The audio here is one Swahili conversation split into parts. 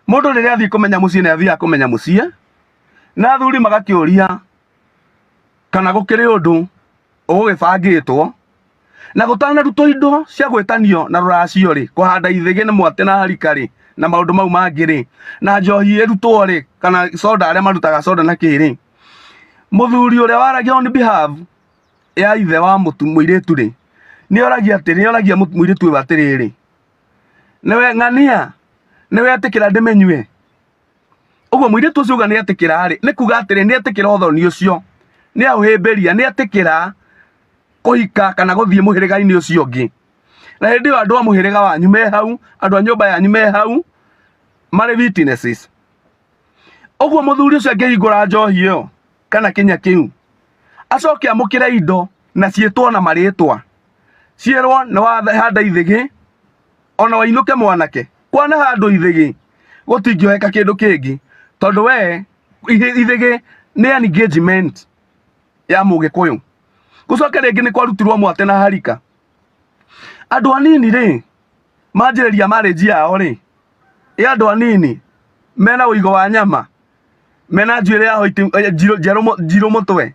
Mundu riria athii kumenya mucii na athii kumenya mucii na athuri magakiuria kana gukiri undu ugibangitwo na gutanarutwo indo cia gwitanio na ruracio ri kuhanda ithigi ni mwate na harika ri na maundu mau mangi ri na njohi irutwo ri kana soda aria marutaga soda na kiri muthuri uria waragia on behalf ya ithe wa muiritu ri ni oragia muiritu uyu atiriri niwe ng'ania niwe atikira ndimenywe uguo muiritu ucio ni atikira ri ni kuga atiri ni atikira uthoni ucio ni auhimbiria ni atikira kuhika kana guthie muhiriga-ini ucio ungi na hindi yo andu a muhiriga wanyu me hau andu a nyumba yanyu me hau mari witnesses uguo muthuri ucio angihingura njohi iyo kana kinya kiu acoke amukire indo na cietwo na maritwa cierwo ni wahanda ithigi ona wainuke mwanake kwana handu ithigi gutingioheka kindu kingi tondu we ithigi ni engagement ya mugikuyu gucoke ringi ni kwarutirwo mwate na harika andu anini ri manjiriria marriage yao ri andu anini mena uigo wa nyama mena njuire ya hoiti jiru mutwe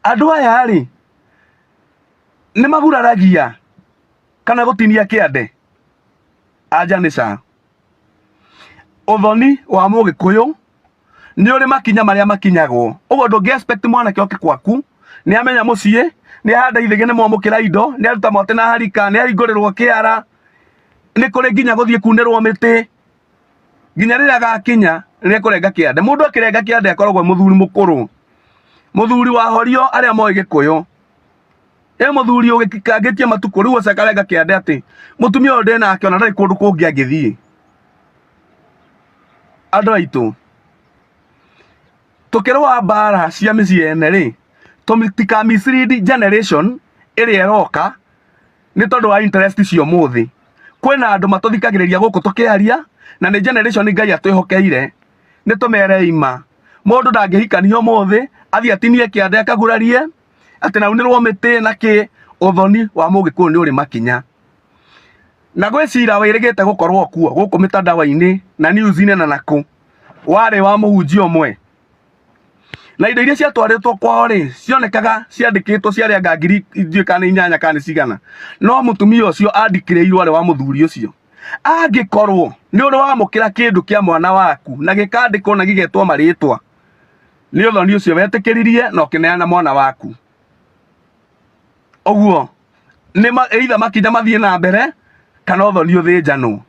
andu aya ri ni maguraragia kana gutinia kiande anja ni ca uthoni wa mugikuyu ni uri makinya maria makinyagwo uguo ndungi expect mwanake oke kwaku ni amenya mucii ni ahanda ithigi ni mwamukira indo ni aruta mwate na harika ni ahingurirwo kiara ni kuri nginya guthie kunirwo miti nginya riria gakinya ni kurenga kiande mundu akirenga kiande akoragwo muthuri mukuru muthuri wa horio aria moe gikuyu muthuri ugikangitie matuku riu acakarenga kiande ati mutumia uyu ndenake ona ndari kundu kungi angithie andu aitu tukirwa mbara cia micii ene ri tutika mislead generation iria eroka ni tondu wa interest cio muthi kwina andu matuthikagiriria guku tukiaria na ni generation ngai atwihokeire ni tumere ima mundu ndangihikania muthi athie atinie kiande akagurarie ati naunirwo miti na ki uthoni wa mugikuyu ni uri makinya na gwicira wirigite gukorwo kuo guku mitandawa-ini na news-ini na naku wari wa muhunjia umwe na indo iria ciatwaritwo kwao ri cionekaga ciandikitwo ciarenga ngiri ijui kana inyanya kana cigana no mutumia ucio andikiriirwo ari wa muthuri ucio angikorwo ni uri wamukira kindu kia mwana waku na gikandikwo na gigetwo maritwa ni uthoni ucio wetikiririe na ukineana mwana waku uguo ni either makinya mathie na mbere kana uthoni uthinjanwo